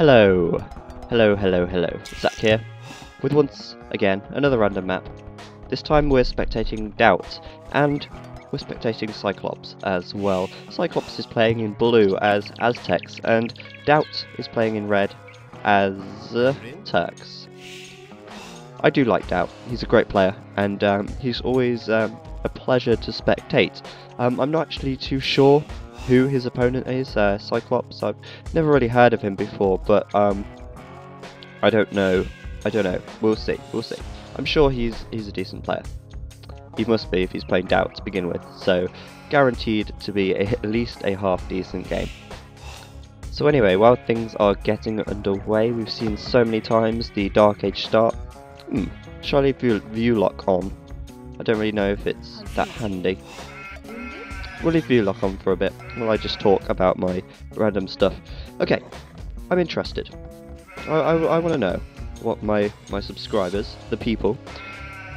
Hello, hello, Zach here, with once again another random map. This time we're spectating DauT, and we're spectating Cyclops as well. Cyclops is playing in blue as Aztecs, and DauT is playing in red as Turks. I do like DauT, he's a great player, and he's always a pleasure to spectate. I'm not actually too sure who his opponent is, Cyclops. I've never really heard of him before, but I don't know. We'll see. I'm sure he's a decent player. He must be if he's playing DauT to begin with, so guaranteed to be at least a half decent game. So anyway, while things are getting underway, we've seen so many times the Dark Age start. Shall I leave view lock on? I don't really know if it's that handy. We'll leave view lock on for a bit while I just talk about my random stuff. Okay, I'm interested. I want to know what my subscribers, the people,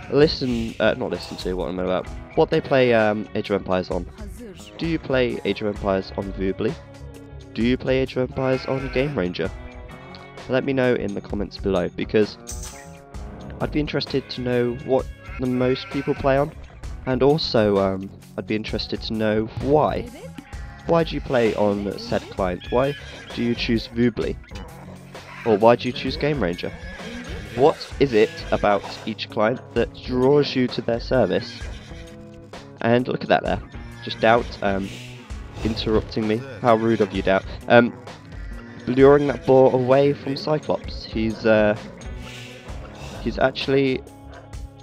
not listen to, what am I about? What they play Age of Empires on. Do you play Age of Empires on Voobly? Do you play Age of Empires on Game Ranger? Let me know in the comments below, because I'd be interested to know what the most people play on. And also, I'd be interested to know why. Why do you play on said client? Why do you choose Voobly? Or why do you choose Game Ranger? What is it about each client that draws you to their service? And look at that there. Just DauT interrupting me. How rude of you, DauT. Luring that boar away from Cyclops. He's actually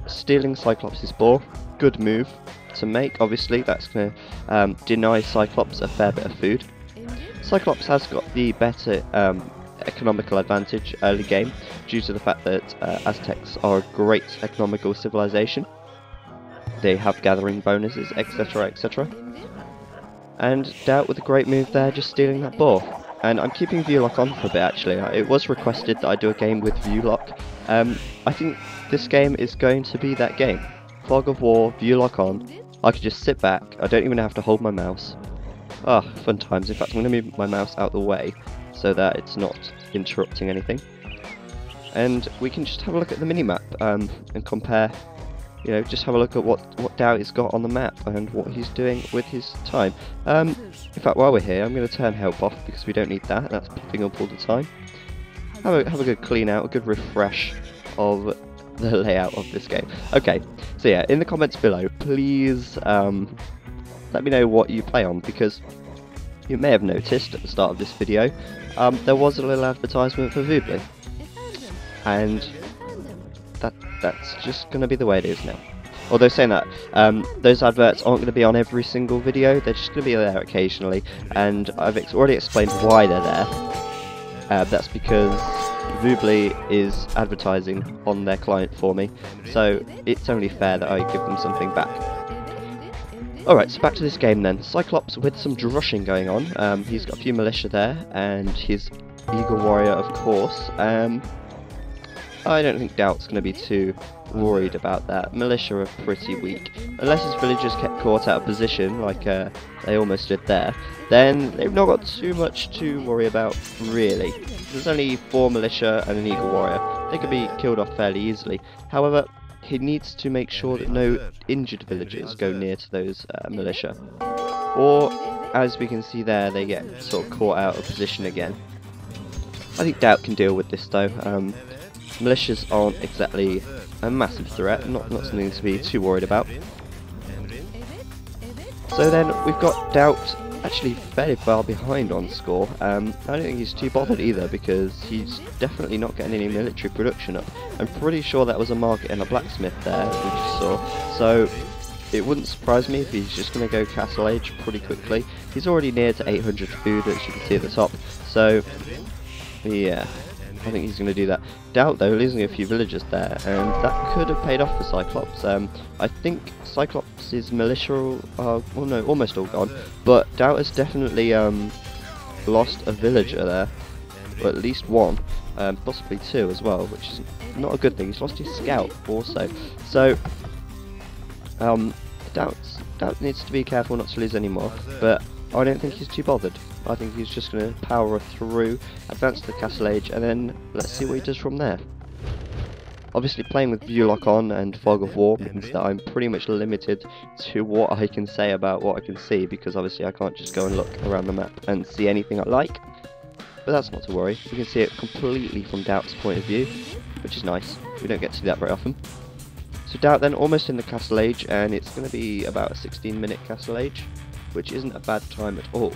stealing Cyclops' boar. Good move to make. Obviously that's going to deny Cyclops a fair bit of food. Cyclops has got the better economical advantage early game due to the fact that Aztecs are a great economical civilization. They have gathering bonuses, etc, etc. And DauT with a great move there, just stealing that boar. And I'm keeping view lock on for a bit actually. It was requested that I do a game with view lock. I think this game is going to be that game. Fog of War, view lock on, I could just sit back, I don't even have to hold my mouse. Fun times. In fact, I'm going to move my mouse out the way so that it's not interrupting anything. And we can just have a look at the minimap and compare, just have a look at what DauT has got on the map and what he's doing with his time. In fact, while we're here, I'm going to turn help off because we don't need that, that's popping up all the time. Have a good clean out, a good refresh of the layout of this game. Okay, so yeah, in the comments below, please let me know what you play on, because you may have noticed at the start of this video there was a little advertisement for Voobly, and that's just going to be the way it is now. Although saying that, those adverts aren't going to be on every single video, they're just going to be there occasionally, and I've already explained why they're there. That's because Voobly is advertising on their client for me, so it's only fair that I give them something back. Alright, so back to this game then. Cyclops with some drushing going on. He's got a few militia there, and his Eagle Warrior, of course. I don't think DauT's going to be too worried about that. Militia are pretty weak. Unless his villagers get caught out of position, like they almost did there, then they've not got too much to worry about, really. There's only 4 militia and an Eagle Warrior. They could be killed off fairly easily. However, he needs to make sure that no injured villagers go near to those militia. Or, as we can see there, they get sort of caught out of position again. I think DauT can deal with this though. Militias aren't exactly a massive threat, not something to be too worried about. So then we've got DauT actually fairly far behind on score. I don't think he's too bothered either, because he's definitely not getting any military production up. I'm pretty sure that was a market and a blacksmith there, as we just saw. So it wouldn't surprise me if he's just going to go Castle Age pretty quickly. He's already near to 800 food, as you can see at the top. So yeah, I think he's going to do that. DauT though, losing a few villagers there, and that could have paid off for Cyclops. I think Cyclops' militia are, well no, almost all gone, but DauT has definitely lost a villager there, or at least one, possibly 2 as well, which is not a good thing. He's lost his scout also, so DauT needs to be careful not to lose any more, but I don't think he's too bothered. I think he's just going to power through, advance to the Castle Age, and then let's see what he does from there. Obviously playing with view lock on and fog of war means that I'm pretty much limited to what I can say about what I can see, because obviously I can't just go and look around the map and see anything I like. But that's not to worry, we can see it completely from DauT's point of view, which is nice. We don't get to see that very often. So DauT then almost in the Castle Age, and it's going to be about a 16-minute Castle Age, which isn't a bad time at all.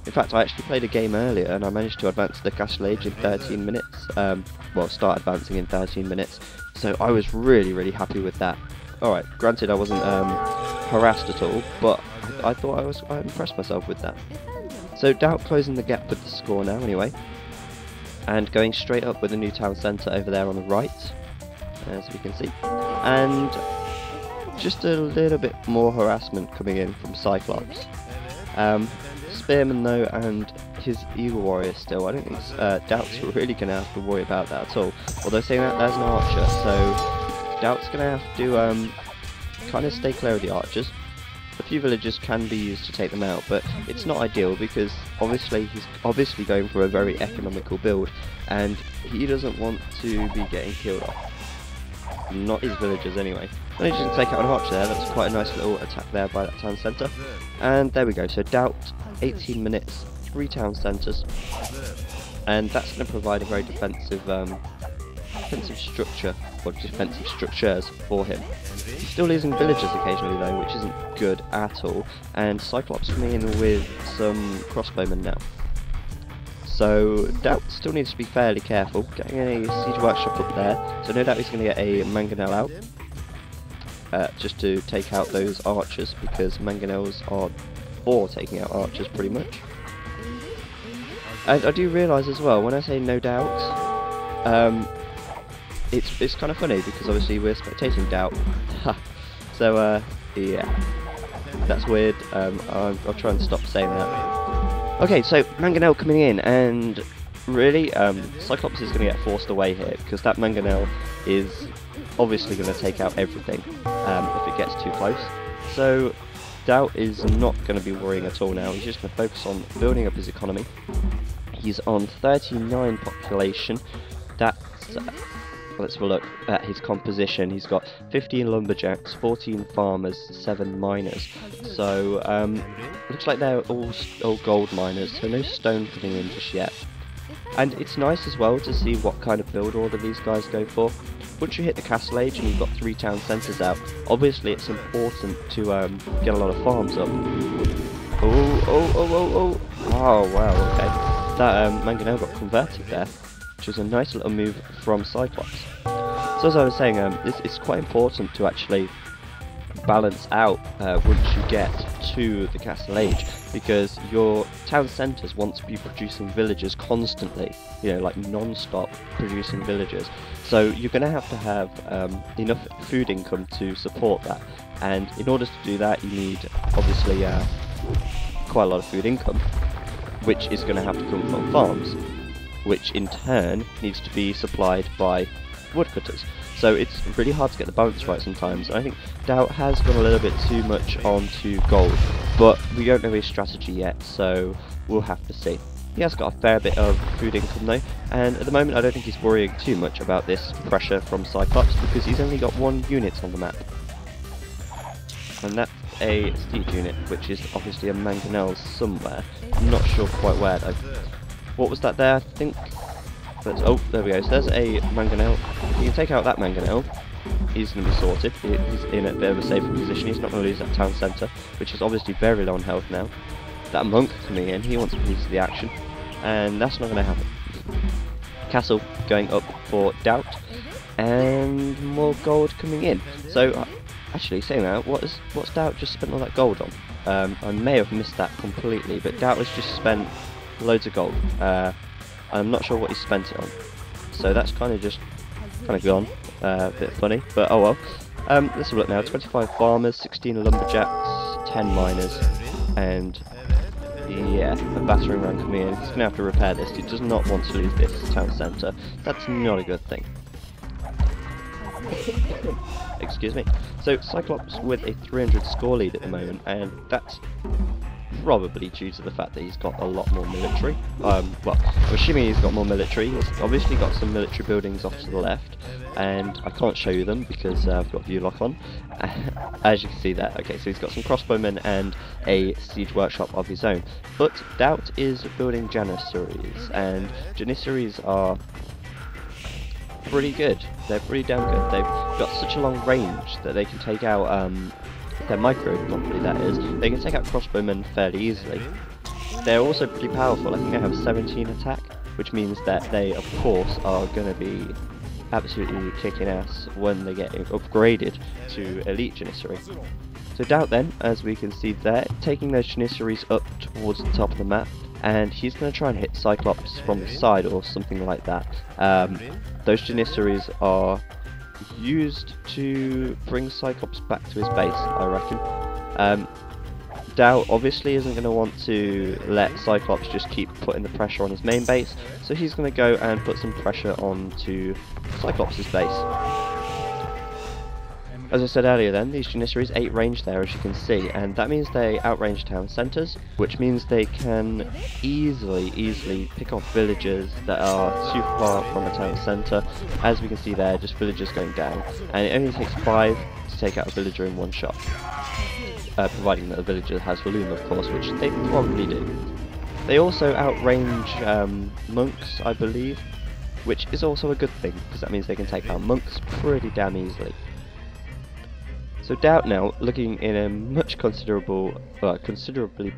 In fact, I actually played a game earlier and I managed to advance the Castle Age in 13 minutes. Well, start advancing in 13 minutes. So I was really happy with that. Alright, granted I wasn't harassed at all, but I thought I impressed myself with that. So DauT closing the gap with the score now anyway. And going straight up with the new town centre over there on the right, as we can see. And just a little bit more harassment coming in from Cyclops. Spearman though, and his Eagle Warrior still. I don't think DauT's really going to have to worry about that at all. Although saying that, there's an Archer, so DauT's going to have to kind of stay clear of the Archers. A few villagers can be used to take them out, but it's not ideal because obviously he's going for a very economical build, and he doesn't want to be getting killed off. Not his villagers anyway. Managed to take out an Archer there. That's quite a nice little attack there by that town centre. And there we go. So DauT, 18 minutes, 3 town centres, and that's going to provide a very defensive structure, or defensive structures for him. He's still losing villagers occasionally though, which isn't good at all. And Cyclops coming in with some crossbowmen now. So DauT still needs to be fairly careful, getting a siege workshop up there, so no doubt he's going to get a mangonel out, just to take out those archers, because mangonels are for taking out archers pretty much. And I do realise as well, when I say no doubt, it's kind of funny, because obviously we're spectating DauT, so yeah, that's weird. I'll try and stop saying that. Okay, so Mangonel coming in, and really, Cyclops is going to get forced away here, because that Mangonel is obviously going to take out everything if it gets too close. So DauT is not going to be worrying at all now. He's just going to focus on building up his economy. He's on 39 population. That's let's have a look at his composition. He's got 15 lumberjacks, 14 farmers, 7 miners. So looks like they're all gold miners, so no stone putting in just yet. And it's nice as well to see what kind of build order these guys go for. Once you hit the Castle Age and you've got 3 town centres out, obviously it's important to get a lot of farms up. Oh wow, okay. That Mangonel got converted there, which was a nice little move from Cyclops. So as I was saying, it's quite important to actually balance out once you get to the Castle Age, because your town centres want to be producing villagers constantly, you know, like non-stop producing villagers. So you're going to have enough food income to support that, and in order to do that you need obviously quite a lot of food income, which is going to have to come from farms, which in turn needs to be supplied by woodcutters. So it's really hard to get the balance right sometimes, and I think DauT has gone a little bit too much onto gold, but we don't know his strategy yet, so we'll have to see. He has got a fair bit of food income though, and at the moment I don't think he's worrying too much about this pressure from Cyclops, because he's only got 1 unit on the map. And that's a siege unit, which is obviously a Mangonel somewhere. I'm not sure quite where though. What was that there? I think... oh, there we go. So there's a Mangonel. If you can take out that Mangonel, he's going to be sorted. He's in a bit of a safer position. He's not going to lose that town centre, which is obviously very low on health now. That monk coming in, he wants a piece of the action, and that's not going to happen. Castle going up for DauT, and more gold coming in. So, actually, saying that, what's DauT just spent all that gold on? I may have missed that completely, but DauT has just spent loads of gold. I'm not sure what he spent it on, so that's kind of gone. A bit funny, but oh well. Let's have a look now. 25 farmers, 16 lumberjacks, 10 miners, and yeah, a battering ram coming in. He's going to have to repair this. He does not want to lose this town centre. That's not a good thing. Excuse me. So Cyclops with a 300 score lead at the moment, and that's probably due to the fact that he's got a lot more military. Well, I'm assuming he's got more military. He's obviously got some military buildings off to the left, and I can't show you them because I've got view lock on. As you can see there. Okay, so he's got some crossbowmen and a siege workshop of his own. But DauT is building janissaries, and janissaries are pretty good. They're pretty damn good. They've got such a long range that they can take out their micro properly, that is. They can take out crossbowmen fairly easily. They're also pretty powerful. I think they have 17 attack, which means that they of course are going to be absolutely kicking ass when they get upgraded to elite janissary. So DauT then, as we can see there, taking those janissaries up towards the top of the map, and he's going to try and hit Cyclops from the side or something like that. Those janissaries are used to bring Cyclops back to his base, I reckon. DauT obviously isn't going to want to let Cyclops just keep putting the pressure on his main base, so he's going to go and put some pressure onto Cyclops' base. As I said earlier then, these janissaries 8 range there, as you can see, and that means they outrange town centres, which means they can easily pick off villagers that are too far from a town centre. As we can see there, just villagers going down, and it only takes 5 to take out a villager in one shot. Providing that the villager has volume, of course, which they probably do. They also outrange monks, I believe, which is also a good thing, because that means they can take out monks pretty damn easily. So DauT now, looking in a much considerably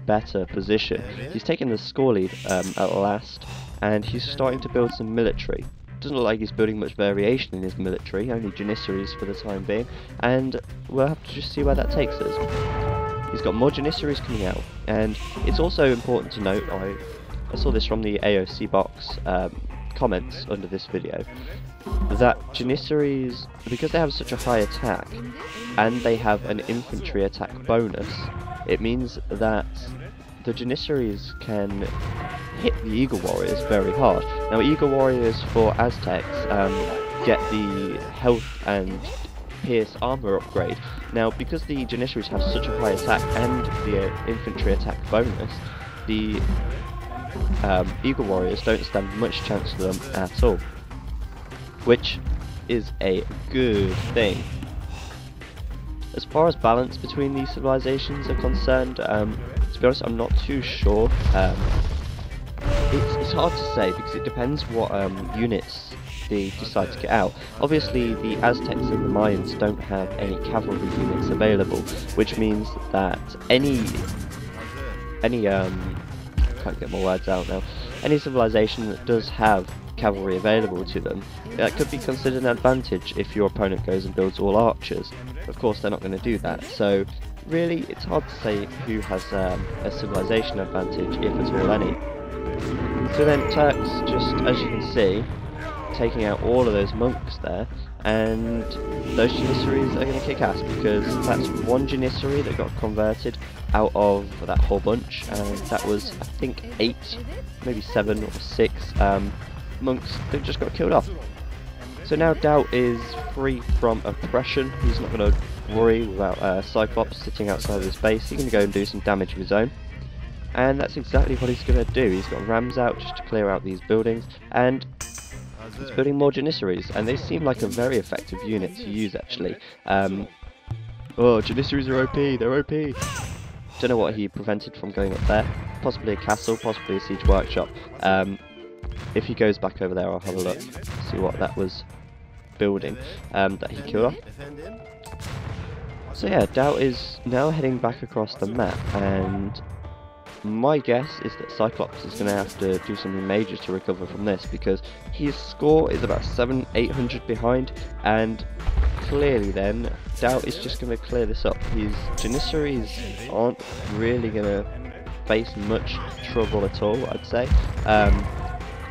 better position. He's taken the score lead at last, and he's starting to build some military. Doesn't look like he's building much variation in his military, only janissaries for the time being, and we'll have to just see where that takes us. He's got more janissaries coming out, and it's also important to note, I saw this from the AOC box comments under this video, that janissaries, because they have such a high attack and they have an infantry attack bonus, it means that the janissaries can hit the Eagle Warriors very hard. Now Eagle Warriors for Aztecs get the health and pierce armor upgrade. Now because the janissaries have such a high attack and the infantry attack bonus, the Eagle Warriors don't stand much chance to them at all, which is a good thing. As far as balance between these civilizations are concerned, to be honest, I'm not too sure. It's hard to say because it depends what units they decide to get out. Obviously, the Aztecs and the Mayans don't have any cavalry units available, which means that any can't get my words out now. Any civilization that does have cavalry available to them, that could be considered an advantage if your opponent goes and builds all archers. Of course, they're not going to do that, so really it's hard to say who has a civilization advantage, if at all any. So then Turks, just as you can see, taking out all of those monks there, and those janissaries are going to kick ass, because that's one janissary that got converted out of that whole bunch, and that was, I think, 8, maybe 7 or 6 monks that just got killed off. So now DauT is free from oppression. He's not going to worry about Cyclops sitting outside of his base. He's going to go and do some damage of his own, and that's exactly what he's going to do. He's got rams out just to clear out these buildings, and he's building more janissaries, and they seem like a very effective unit to use actually. Oh, janissaries are OP, they're OP! Don't know what he prevented from going up there. Possibly a castle, possibly a siege workshop. If he goes back over there, I'll have a look, see what that was building that he killed off. So yeah, DauT is now heading back across the map, and my guess is that Cyclops is going to have to do something major to recover from this, because his score is about 700-800 behind, and clearly then DauT is just going to clear this up. His janissaries aren't really going to face much trouble at all, I'd say,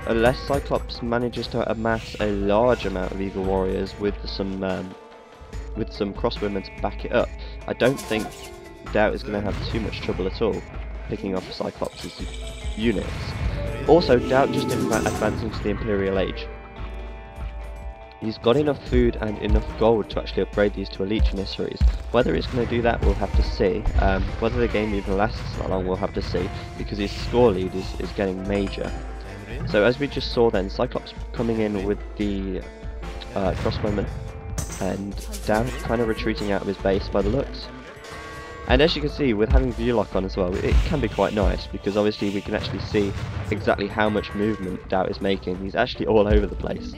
unless Cyclops manages to amass a large amount of Eagle Warriors with some crossbowmen to back it up. I don't think DauT is going to have too much trouble at all picking off Cyclops' units. Also, DauT just advanced into the Imperial Age. He's got enough food and enough gold to actually upgrade these to elite janissaries. Whether he's going to do that, we'll have to see. Whether the game even lasts that long, we'll have to see, because his score lead is getting major. So as we just saw then, Cyclops coming in with the crossbowman, and DauT kind of retreating out of his base by the looks. And as you can see, with having view lock on as well, it can be quite nice, because obviously we can actually see exactly how much movement DauT is making. He's actually all over the place.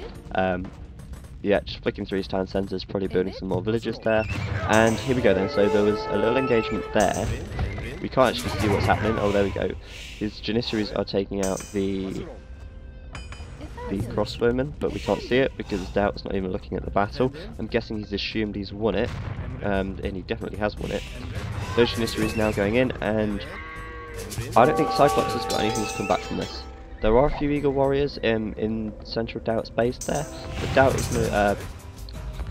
Yeah, just flicking through his town centres, probably building some more villages there. And here we go then, so there was a little engagement there. We can't actually see what's happening. Oh, there we go. His janissaries are taking out the crossbowman, but we can't see it because DauT's not even looking at the battle. I'm guessing he's assumed he's won it, and he definitely has won it. Those janissaries now going in, and I don't think Cyclops has got anything to come back from this. There are a few Eagle Warriors in central DauT's base there, but DauT is no...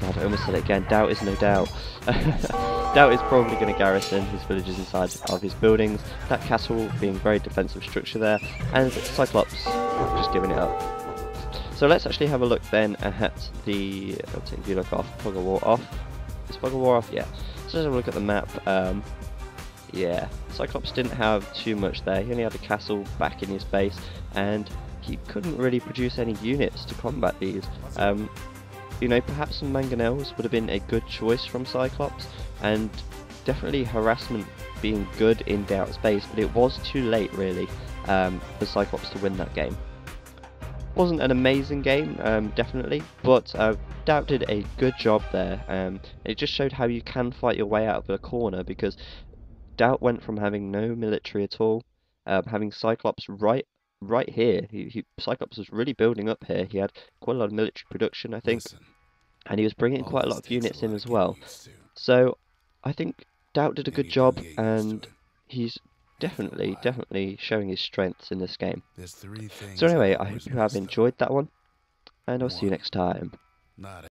God, I almost said it again. DauT is no doubt. DauT is probably going to garrison his villages inside of his buildings. That castle being very defensive structure there, and Cyclops just giving it up. So let's actually have a look then at the... I'll take view look off, fog of war off. Is fog of war off? Yeah. So let's have a look at the map. Yeah, Cyclops didn't have too much there. He only had a castle back in his base, and he couldn't really produce any units to combat these. You know, perhaps some mangonels would have been a good choice from Cyclops, and definitely harassment being good in DauT's base, but it was too late really for Cyclops to win that game. Wasn't an amazing game, definitely, but DauT did a good job there. It just showed how you can fight your way out of a corner, because DauT went from having no military at all, having Cyclops right here. Cyclops was really building up here. He had quite a lot of military production, I think, and he was bringing quite a lot of units in as well. So I think DauT did a good job, and he's definitely showing his strengths in this game. So anyway, I hope you have enjoyed that one, and I'll see you next time.